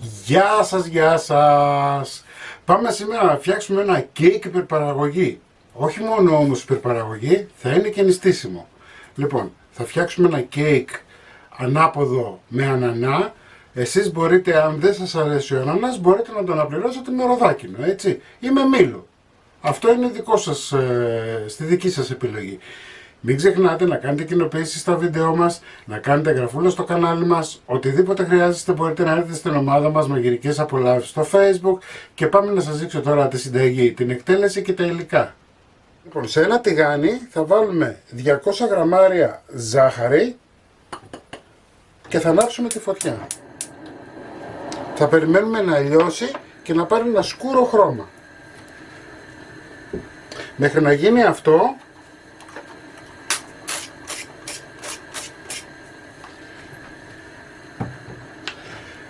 Γεια σας, γεια σας! Πάμε σήμερα να φτιάξουμε ένα κέικ υπερπαραγωγή. Όχι μόνο όμως υπερπαραγωγή, θα είναι και νηστίσιμο. Λοιπόν, θα φτιάξουμε ένα κέικ ανάποδο με ανανά. Εσείς μπορείτε, αν δεν σας αρέσει ο ανανάς, μπορείτε να τον αναπληρώσετε με ροδάκινο, έτσι, ή με μήλο. Αυτό είναι δικό σας, στη δική σας επιλογή. Μην ξεχνάτε να κάνετε κοινοποίησεις στα βίντεό μας, να κάνετε εγγραφούλα στο κανάλι μας. Οτιδήποτε χρειάζεστε μπορείτε να έρθετε στην ομάδα μας μαγειρικές απολαύσεις στο Facebook. Και πάμε να σας δείξω τώρα τη συνταγή, την εκτέλεση και τα υλικά. Λοιπόν, σε ένα τηγάνι θα βάλουμε 200 γραμμάρια ζάχαρη και θα ανάψουμε τη φωτιά. Θα περιμένουμε να λιώσει και να πάρει ένα σκούρο χρώμα. Μέχρι να γίνει αυτό,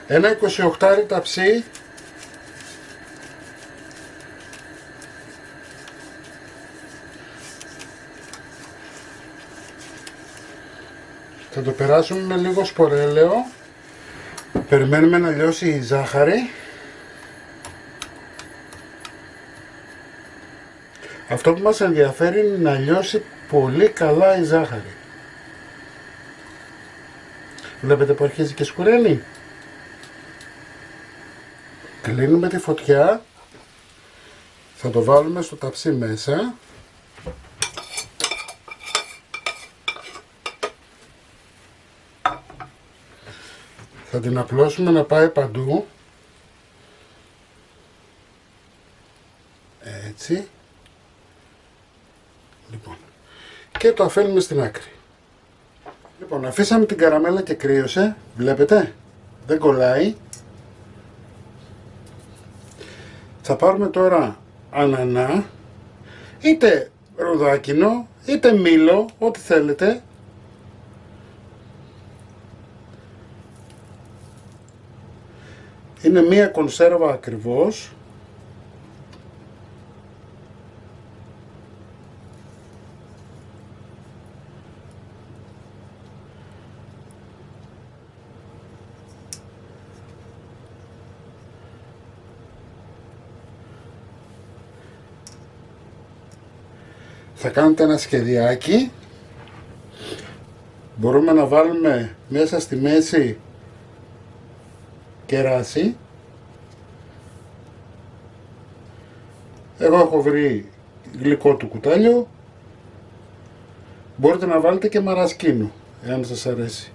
ένα 28 ταψί θα το περάσουμε με λίγο σπορέλαιο. Περιμένουμε να λιώσει η ζάχαρη. Αυτό που μας ενδιαφέρει είναι να λιώσει πολύ καλά η ζάχαρη. Βλέπετε που αρχίζει και σκουραίνει. Κλείνουμε τη φωτιά. Θα το βάλουμε στο ταψί μέσα. Θα την απλώσουμε να πάει παντού. Έτσι. Λοιπόν. Και το αφήνουμε στην άκρη. Λοιπόν, αφήσαμε την καραμέλα και κρύωσε. Βλέπετε. Δεν κολλάει. Θα πάρουμε τώρα ανανά. Είτε ροδάκινο, είτε μήλο, ό,τι θέλετε. Είναι μία κονσέρβα ακριβώς. Θα κάνετε ένα σχεδιάκι. Μπορούμε να βάλουμε μέσα στη μέση κεράσι. Εγώ έχω βρει γλυκό του κουτάλιο. Μπορείτε να βάλετε και μαρασκίνο, εάν σας αρέσει.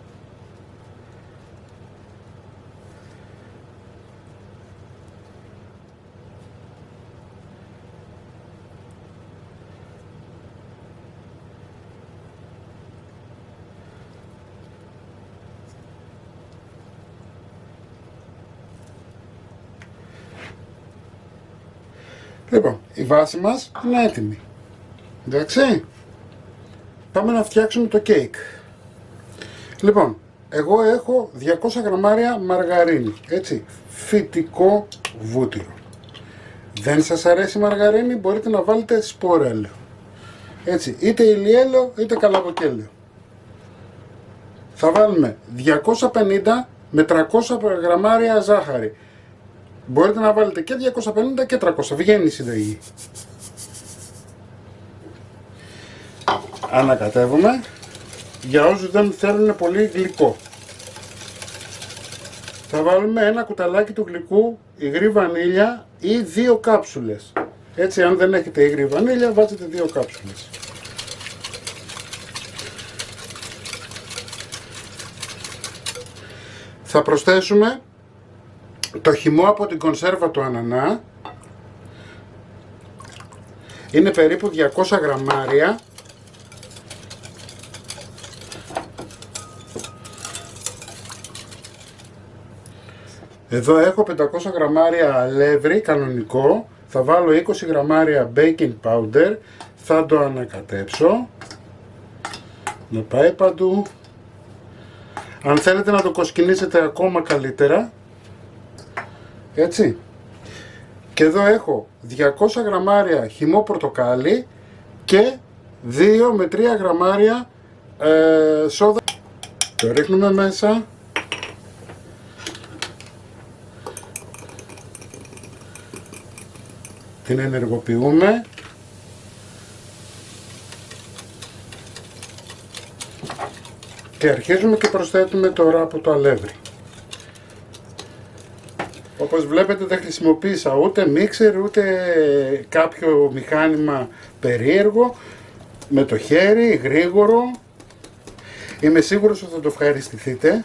Λοιπόν, η βάση μας είναι έτοιμη. Εντάξει. Πάμε να φτιάξουμε το κέικ. Λοιπόν, εγώ έχω 200 γραμμάρια μαργαρίνη. Έτσι, φυτικό βούτυρο. Δεν σας αρέσει η μαργαρίνη, μπορείτε να βάλετε σπορέλαιο. Έτσι, είτε ηλιέλαιο είτε καλαμποκέλαιο. Θα βάλουμε 250 με 300 γραμμάρια ζάχαρη. Μπορείτε να βάλετε και 250 και 300, βγαίνει η συνταγή. Ανακατεύουμε για όσους δεν θέλουν πολύ γλυκό. Θα βάλουμε ένα κουταλάκι του γλυκού υγρή βανίλια ή 2 κάψουλες. Έτσι, αν δεν έχετε υγρή βανίλια, βάζετε 2 κάψουλες. Θα προσθέσουμε το χυμό από την κονσέρβα του ανανά. Είναι περίπου 200 γραμμάρια. Εδώ έχω 500 γραμμάρια αλεύρι κανονικό. Θα βάλω 20 γραμμάρια baking powder. Θα το ανακατέψω. Να πάει παντού. Αν θέλετε να το κοσκινήσετε ακόμα καλύτερα. Έτσι. Και εδώ έχω 200 γραμμάρια χυμό πορτοκάλι και 2 με 3 γραμμάρια σόδα. Το ρίχνουμε μέσα. Την ενεργοποιούμε. Και αρχίζουμε και προσθέτουμε τώρα από το αλεύρι. Όπως βλέπετε δεν χρησιμοποίησα ούτε μίξερ ούτε κάποιο μηχάνημα περίεργο. Με το χέρι, γρήγορο. Είμαι σίγουρος ότι θα το ευχαριστηθείτε.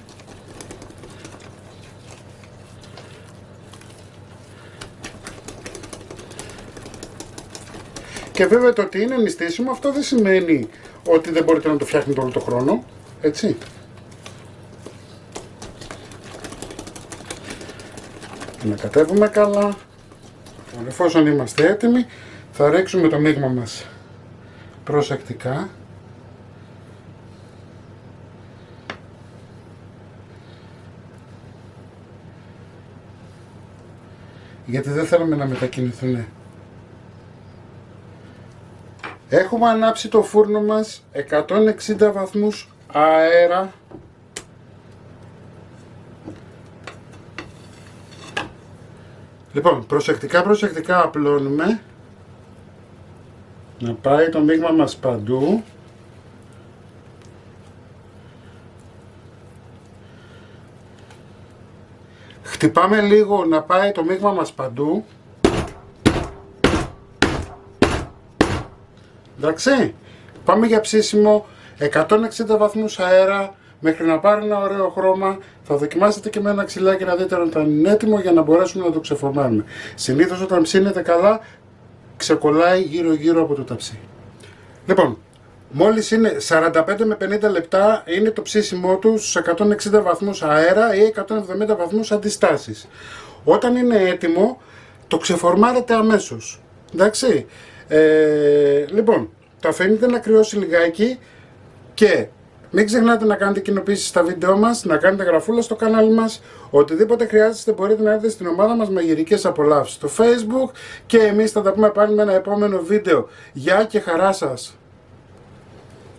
Και βέβαια το ότι είναι νηστίσιμο αυτό δεν σημαίνει ότι δεν μπορείτε να το φτιάχνετε όλο το χρόνο. Έτσι. Να κατέβουμε καλά. Εφόσον είμαστε έτοιμοι θα ρίξουμε το μείγμα μας προσεκτικά. Γιατί δεν θέλουμε να μετακινηθούν. Έχουμε ανάψει το φούρνο μας 160 βαθμούς αέρα. Λοιπόν, προσεκτικά απλώνουμε. Να πάει το μείγμα μας παντού. Χτυπάμε λίγο να πάει το μείγμα μας παντού. Εντάξει, πάμε για ψήσιμο 160 βαθμούς αέρα μέχρι να πάρει ένα ωραίο χρώμα. Θα δοκιμάσετε και με ένα ξυλάκι να δείτε όταν είναι έτοιμο για να μπορέσουμε να το ξεφορμάρουμε. Συνήθως όταν ψήνεται καλά ξεκολλάει γύρω από το ταψί. Λοιπόν, μόλις είναι 45 με 50 λεπτά είναι το ψήσιμό του στους 160 βαθμούς αέρα ή 170 βαθμούς αντιστάσεις. Όταν είναι έτοιμο το ξεφορμάρετε αμέσως. Εντάξει. Λοιπόν, το αφήνετε να κρυώσει λιγάκι και μην ξεχνάτε να κάνετε κοινοποίησεις στα βίντεο μας, να κάνετε γραφούλα στο κανάλι μας. Οτιδήποτε χρειάζεστε μπορείτε να έρθετε στην ομάδα μας Μαγειρικές Απολαύσεις στο Facebook και εμείς θα τα πούμε πάλι με ένα επόμενο βίντεο. Γεια και χαρά σας!